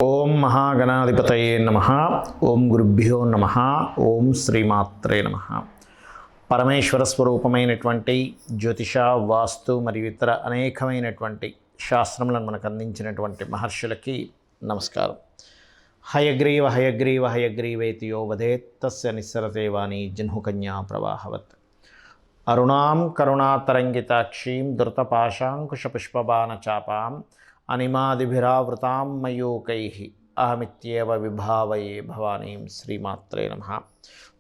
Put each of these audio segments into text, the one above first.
ఓం మహాగణాధిపతయే నమః. ఓం గురుభ్యో నమః. ఓం శ్రీమాత్రే నమః. పరమేశ్వర స్వరూపమైనటువంటి జ్యోతిష, వాస్తు మరియు ఇతర అనేకమైనటువంటి శాస్త్రములను మనకు అందించినటువంటి మహర్షులకి నమస్కారం. హయగ్రీవ హయగ్రీవ హయగ్రీవేతి యో వదేత్ తస్య నిస్సరతే వాణి జహ్నుకన్యా ప్రవాహవత్. అరుణాం కరుణాతరంగితాక్షీం ధృతపాశాంకుశపుష్పబాణచాపాం అనిమాదిభిరావృతాం మయూకైః అహమిత్యేవ విభావయే భవానీం. శ్రీమాత్రే నమః.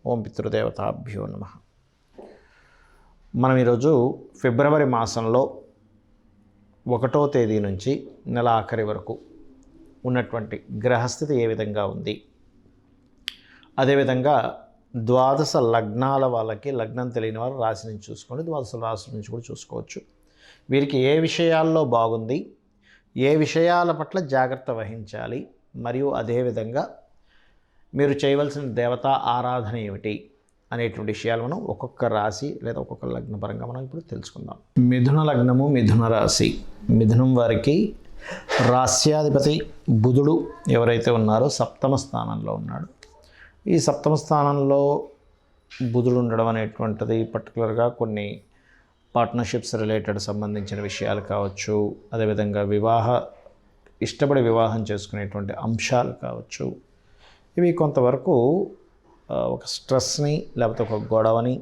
ఓం పితృదేవతాభ్యో నమః. మనం ఈరోజు ఫిబ్రవరి మాసంలో 1వ తేదీ నుంచి నెల ఆఖరి వరకు ఉన్నటువంటి గ్రహస్థితి ఏ విధంగా ఉంది, అదేవిధంగా ద్వాదశ లగ్నాల వాళ్ళకి లగ్నం తెలియని వారు రాశి నుంచి చూసుకోండి, ద్వాదశ రాశి నుంచి కూడా చూసుకోవచ్చు. వీరికి ఏ విషయాల్లో బాగుంది, ఏ విషయాల పట్ల జాగ్రత్త వహించాలి, మరియు అదేవిధంగా మీరు చేయవలసిన దేవతా ఆరాధన ఏమిటి అనేటువంటి విషయాలు మనం ఒక్కొక్క రాశి లేదా ఒక్కొక్క లగ్న పరంగా మనం ఇప్పుడు తెలుసుకుందాం. మిథున లగ్నము, మిథున రాశి. మిథునం వారికి రాస్యాధిపతి బుధుడు ఎవరైతే ఉన్నారో సప్తమ స్థానంలో ఉన్నాడు. ఈ సప్తమ స్థానంలో బుధుడు ఉండడం అనేటువంటిది పర్టికులర్గా కొన్ని పార్ట్నర్షిప్స్ రిలేటెడ్ సంబంధించిన విషయాలు కావచ్చు, అదేవిధంగా ఇష్టపడి వివాహం చేసుకునేటువంటి అంశాలు కావచ్చు. ఇవి కొంతవరకు ఒక స్ట్రెస్ని లేకపోతే ఒక గొడవని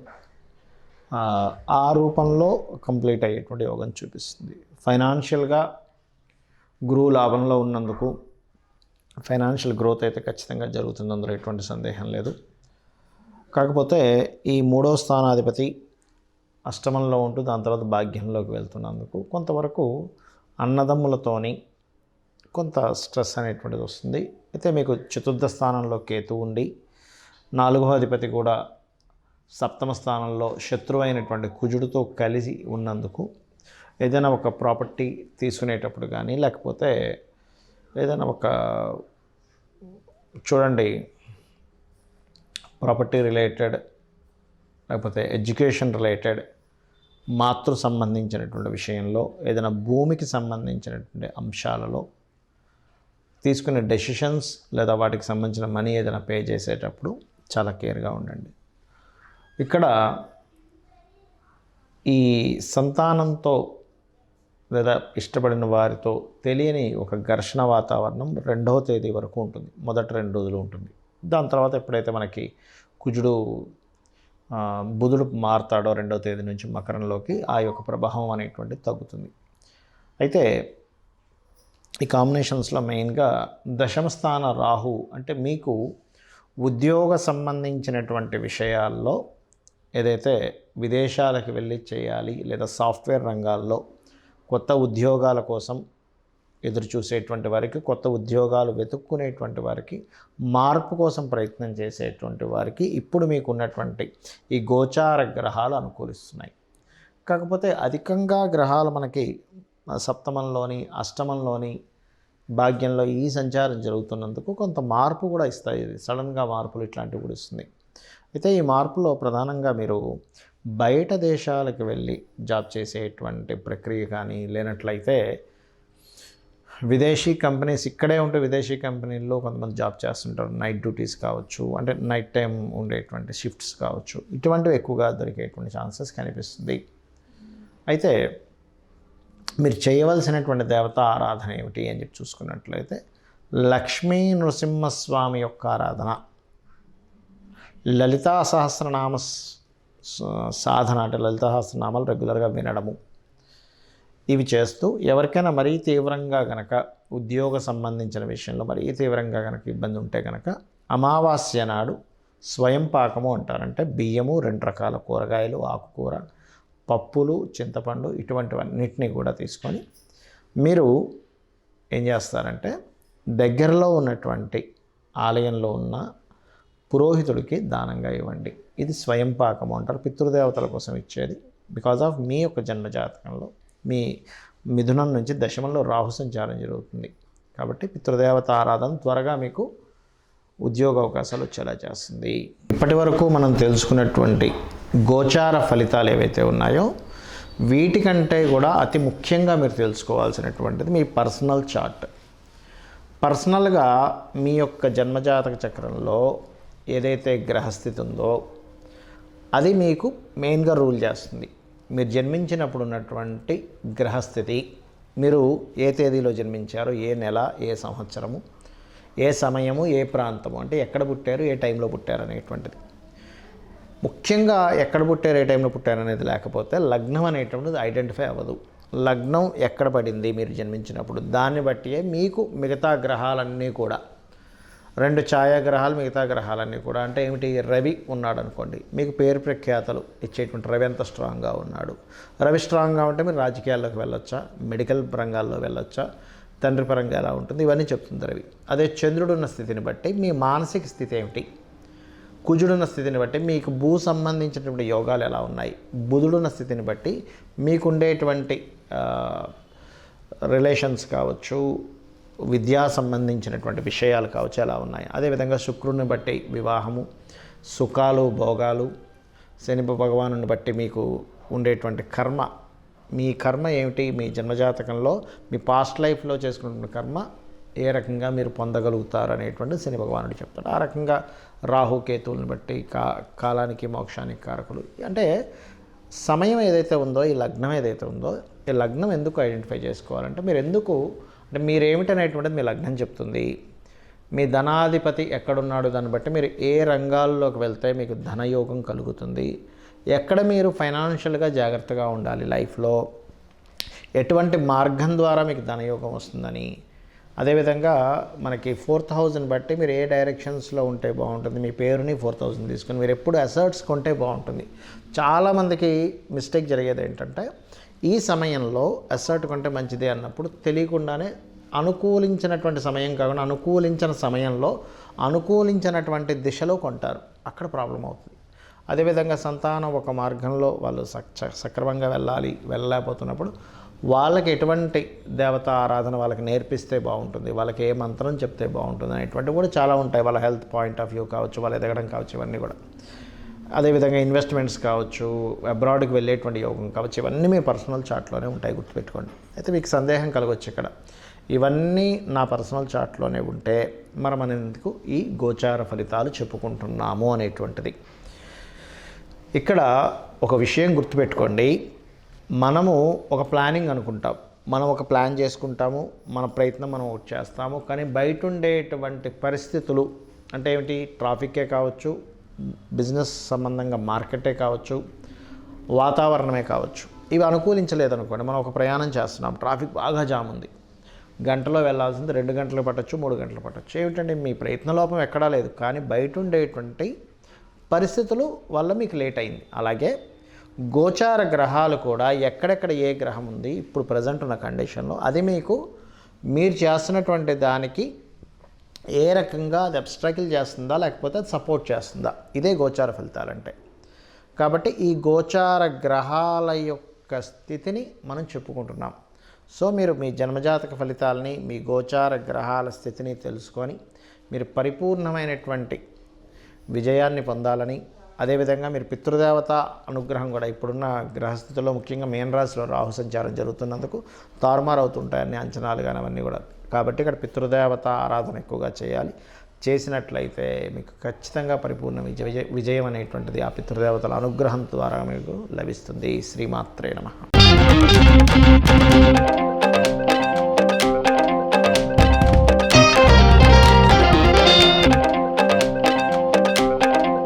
ఆ రూపంలో కంప్లీట్ అయ్యేటువంటి యోగం చూపిస్తుంది. ఫైనాన్షియల్గా గురువు లాభంలో ఉన్నందుకు ఫైనాన్షియల్ గ్రోత్ అయితే ఖచ్చితంగా జరుగుతుంది, అందులో ఎటువంటి సందేహం లేదు. కాకపోతే ఈ 3వ స్థానాధిపతి అష్టమంలో ఉంటూ దాని తర్వాత భాగ్యంలోకి వెళ్తున్నందుకు కొంతవరకు అన్నదమ్ములతోని కొంత స్ట్రెస్ అనేటువంటిది వస్తుంది. అయితే మీకు చతుర్థ స్థానంలో కేతు ఉండి 4వ అధిపతి కూడా సప్తమ స్థానంలో శత్రువైనటువంటి కుజుడితో కలిసి ఉన్నందుకు ఏదైనా ఒక ప్రాపర్టీ తీసుకునేటప్పుడు కానీ, లేకపోతే ఏదైనా ఒక చూడండి ప్రాపర్టీ రిలేటెడ్, లేకపోతే ఎడ్యుకేషన్ రిలేటెడ్, మాతృ సంబంధించినటువంటి విషయంలో, ఏదైనా భూమికి సంబంధించినటువంటి అంశాలలో తీసుకునే డెసిషన్స్ లేదా వాటికి సంబంధించిన మనీ ఏదైనా పే చేసేటప్పుడు చాలా కేర్గా ఉండండి. ఇక్కడ ఈ సంతానంతో లేదా ఇష్టపడిన వారితో తెలియని ఒక ఘర్షణ వాతావరణం 2వ తేదీ వరకు ఉంటుంది. మొదటి 2 రోజులు ఉంటుంది. దాని తర్వాత ఎప్పుడైతే మనకి బుధుడు మారుతాడో 2వ తేదీ నుంచి మకరంలోకి, ఆ యొక్క ప్రభావం అనేటువంటిది తగ్గుతుంది. అయితే ఈ కాంబినేషన్స్లో మెయిన్గా దశమ స్థాన రాహు అంటే మీకు ఉద్యోగ సంబంధించినటువంటి విషయాల్లో ఏదైతే విదేశాలకు వెళ్ళి చేయాలి లేదా సాఫ్ట్వేర్ రంగాల్లో కొత్త ఉద్యోగాల కోసం ఎదురు చూసేటువంటి వారికి, కొత్త ఉద్యోగాలు వెతుక్కునేటువంటి వారికి, మార్పు కోసం ప్రయత్నం చేసేటువంటి వారికి ఇప్పుడు మీకు ఉన్నటువంటి ఈ గోచార గ్రహాలు అనుకూలిస్తున్నాయి. కాకపోతే అధికంగా గ్రహాలు మనకి సప్తమంలోని, అష్టమంలోని, భాగ్యంలో ఈ సంచారం జరుగుతున్నందుకు కొంత మార్పు కూడా ఇస్తాయి. సడన్గా మార్పులు ఇట్లాంటివి కూడా ఇస్తుంది. అయితే ఈ మార్పులో ప్రధానంగా మీరు బయట దేశాలకు వెళ్ళి జాబ్ చేసేటువంటి ప్రక్రియ కానీ, లేనట్లయితే విదేశీ కంపెనీస్ ఇక్కడే ఉంటే విదేశీ కంపెనీల్లో కొంతమంది జాబ్ చేస్తుంటారు. నైట్ డ్యూటీస్ కావచ్చు, అంటే నైట్ టైం ఉండేటువంటి షిఫ్ట్స్ కావచ్చు, ఇటువంటివి ఎక్కువగా దొరికేటువంటి ఛాన్సెస్ కనిపిస్తుంది. అయితే మీరు చేయవలసినటువంటి దేవతా ఆరాధన ఏమిటి అని చెప్పి చూసుకున్నట్లయితే లక్ష్మీ నృసింహస్వామి యొక్క ఆరాధన, లలితా సహస్రనామ సాధన, అంటే లలితా సహస్రనామాలు రెగ్యులర్గా వినడము, ఇవి చేస్తూ ఎవరికైనా మరీ తీవ్రంగా కనుక ఉద్యోగ సంబంధించిన విషయంలో మరీ తీవ్రంగా కనుక ఇబ్బంది ఉంటే కనుక అమావాస్య నాడు స్వయం పాకము అంటారంటే బియ్యము, 2 రకాల కూరగాయలు, ఆకుకూర, పప్పులు, చింతపండు, ఇటువంటివన్నిటిని కూడా తీసుకొని మీరు ఏం చేస్తారంటే దగ్గరలో ఉన్నటువంటి ఆలయంలో ఉన్న పురోహితుడికి దానంగా ఇవ్వండి. ఇది స్వయం పాకము అంటారు, పితృదేవతల కోసం ఇచ్చేది. బికాజ్ ఆఫ్ మీ యొక్క జన్మజాతకంలో మీ మిథునం నుంచి దశమంలో రాహు సంచారం జరుగుతుంది కాబట్టి పితృదేవత ఆరాధన త్వరగా మీకు ఉద్యోగ అవకాశాలు వచ్చేలా చేస్తుంది. ఇప్పటి వరకు మనం తెలుసుకున్నటువంటి గోచార ఫలితాలు ఏవైతే ఉన్నాయో వీటికంటే కూడా అతి ముఖ్యంగా మీరు తెలుసుకోవాల్సినటువంటిది మీ పర్సనల్ చార్ట్. పర్సనల్గా మీ యొక్క జన్మజాతక చక్రంలో ఏదైతే గ్రహస్థితి ఉందో అది మీకు మెయిన్గా రూల్ చేస్తుంది. మీరు జన్మించినప్పుడు ఉన్నటువంటి గ్రహస్థితి, మీరు ఏ తేదీలో జన్మించారో, ఏ నెల, ఏ సంవత్సరము, ఏ సమయము, ఏ ప్రాంతము, అంటే ఎక్కడ పుట్టారు, ఏ టైంలో పుట్టారు అనేటువంటిది. ముఖ్యంగా ఎక్కడ పుట్టారు, ఏ టైంలో పుట్టారు అనేది లేకపోతే లగ్నం అనేటువంటిది ఐడెంటిఫై అవ్వదు. లగ్నం ఎక్కడ పడింది మీరు జన్మించినప్పుడు, దాన్ని బట్టియే మీకు మిగతా గ్రహాలన్నీ కూడా, 2 ఛాయాగ్రహాలు మిగతా గ్రహాలన్నీ కూడా, అంటే ఏమిటి, రవి ఉన్నాడు అనుకోండి, మీకు పేరు ప్రఖ్యాతలు ఇచ్చేటువంటి రవి ఎంత స్ట్రాంగ్గా ఉన్నాడు. రవి స్ట్రాంగ్గా ఉంటే మీరు రాజకీయాల్లోకి వెళ్ళొచ్చా, మెడికల్ రంగాల్లో వెళ్ళొచ్చా, తండ్రి పరంగా ఎలా ఉంటుంది, ఇవన్నీ చెప్తుంది రవి. అదే చంద్రుడు ఉన్న స్థితిని బట్టి మీ మానసిక స్థితి ఏమిటి, కుజుడున్న స్థితిని బట్టి మీకు భూ సంబంధించినటువంటి యోగాలు ఎలా ఉన్నాయి, బుధుడున్న స్థితిని బట్టి మీకుండేటువంటి రిలేషన్స్ కావచ్చు, విద్యా సంబంధించినటువంటి విషయాలు కావచ్చు ఎలా ఉన్నాయి. అదేవిధంగా శుక్రుడిని బట్టి వివాహము, సుఖాలు, భోగాలు, శని భగవానుని బట్టి మీకు ఉండేటువంటి కర్మ, మీ కర్మ ఏమిటి, మీ జన్మజాతకంలో మీ పాస్ట్ లైఫ్లో చేసుకున్న కర్మ ఏ రకంగా మీరు పొందగలుగుతారు అనేటువంటి శని భగవానుడు చెప్తాడు. ఆ రకంగా రాహుకేతువులను బట్టి కాలానికి మోక్షానికి కారకులు. అంటే సమయం ఏదైతే ఉందో, ఈ లగ్నం ఏదైతే ఉందో, ఈ లగ్నం ఎందుకు ఐడెంటిఫై చేసుకోవాలంటే మీరు ఎందుకు, అంటే మీరేమిటనేటువంటిది మీ లగ్నం చెప్తుంది. మీ ధనాధిపతి ఎక్కడున్నాడు దాన్ని బట్టి మీరు ఏ రంగాల్లోకి వెళ్తే మీకు ధనయోగం కలుగుతుంది, ఎక్కడ మీరు ఫైనాన్షియల్గా జాగ్రత్తగా ఉండాలి, లైఫ్లో ఎటువంటి మార్గం ద్వారా మీకు ధనయోగం వస్తుందని. అదేవిధంగా మనకి 4th హౌస్ని బట్టి మీరు ఏ డైరెక్షన్స్లో ఉంటే బాగుంటుంది, మీ పేరుని 4th హౌస్ని తీసుకొని మీరు ఎప్పుడు అసర్ట్స్ కొంటే బాగుంటుంది. చాలామందికి మిస్టేక్ జరిగేది ఏంటంటే ఈ సమయంలో అసర్ట్ కొంటే మంచిదే అన్నప్పుడు తెలియకుండానే అనుకూలించినటువంటి సమయం కాకుండా అనుకూలించిన సమయంలో అనుకూలించినటువంటి దిశలో కొంటారు, అక్కడ ప్రాబ్లం అవుతుంది. అదేవిధంగా సంతానం ఒక మార్గంలో వాళ్ళు సక్రమంగా వెళ్ళలేకపోతున్నప్పుడు వాళ్ళకి ఎటువంటి దేవత ఆరాధన వాళ్ళకి నేర్పిస్తే బాగుంటుంది, వాళ్ళకి ఏ మంత్రం చెప్తే బాగుంటుంది అనేటువంటివి కూడా చాలా ఉంటాయి. వాళ్ళ హెల్త్ పాయింట్ ఆఫ్ వ్యూ కావచ్చు, వాళ్ళు ఎదగడం కావచ్చు, ఇవన్నీ కూడా. అదేవిధంగా ఇన్వెస్ట్మెంట్స్ కావచ్చు, అబ్రాడ్కి వెళ్ళేటువంటి యోగం కావచ్చు, ఇవన్నీ మీ పర్సనల్ చార్ట్లోనే ఉంటాయి, గుర్తుపెట్టుకోండి. అయితే మీకు సందేహం కలగవచ్చు ఇక్కడ, ఇవన్నీ నా పర్సనల్ చార్ట్లోనే ఉంటే మనం ఎందుకు ఈ గోచార ఫలితాలు చెప్పుకుంటున్నాము అనేటువంటిది. ఇక్కడ ఒక విషయం గుర్తుపెట్టుకోండి, మనము ఒక ప్లానింగ్ అనుకుంటాం, మనం ఒక ప్లాన్ చేసుకుంటాము, మన ప్రయత్నం మనం ఒకటి చేస్తాము, కానీ బయట ఉండేటువంటి పరిస్థితులు అంటే ఏమిటి, ట్రాఫిక్కే కావచ్చు, బిజినెస్ సంబంధంగా మార్కెటే కావచ్చు, వాతావరణమే కావచ్చు, ఇవి అనుకూలించలేదనుకోండి. మనం ఒక ప్రయాణం చేస్తున్నాం, ట్రాఫిక్ బాగా జామ్ ఉంది, గంటలో వెళ్ళాల్సింది 2 గంటలు పట్టచ్చు, 3 గంటలు పట్టచ్చు. ఏమిటంటే మీ ప్రయత్న లోపం ఎక్కడా లేదు, కానీ బయట ఉండేటువంటి పరిస్థితులు వల్ల మీకు లేట్ అయింది. అలాగే గోచార గ్రహాలు కూడా ఎక్కడెక్కడ ఏ గ్రహం ఉంది ఇప్పుడు ప్రజెంట్ ఉన్న కండిషన్లో, అది మీకు మీరు చేస్తున్నటువంటి దానికి ఏ రకంగా అది అబ్స్ట్రకిల్ చేస్తుందా లేకపోతే అది సపోర్ట్ చేస్తుందా, ఇదే గోచార ఫలితాలంటే. కాబట్టి ఈ గోచార గ్రహాల యొక్క స్థితిని మనం చెప్పుకుంటున్నాం. సో మీరు మీ జన్మజాతక ఫలితాలని, మీ గోచార గ్రహాల స్థితిని తెలుసుకొని మీరు పరిపూర్ణమైనటువంటి విజయాన్ని పొందాలని, అదేవిధంగా మీరు పితృదేవత అనుగ్రహం కూడా ఇప్పుడున్న గ్రహస్థితిలో ముఖ్యంగా మీన రాశిలో రాహు సంచారం జరుగుతున్నందుకు తారుమారు అవుతుంటాయని అంచనాలు కానీ అవన్నీ కూడా. కాబట్టి ఇక్కడ పితృదేవత ఆరాధన ఎక్కువగా చేయాలి. చేసినట్లయితే మీకు ఖచ్చితంగా పరిపూర్ణ విజయం అనేటువంటిది ఆ పితృదేవతల అనుగ్రహం ద్వారా మీకు లభిస్తుంది. శ్రీమాత్రే నమః.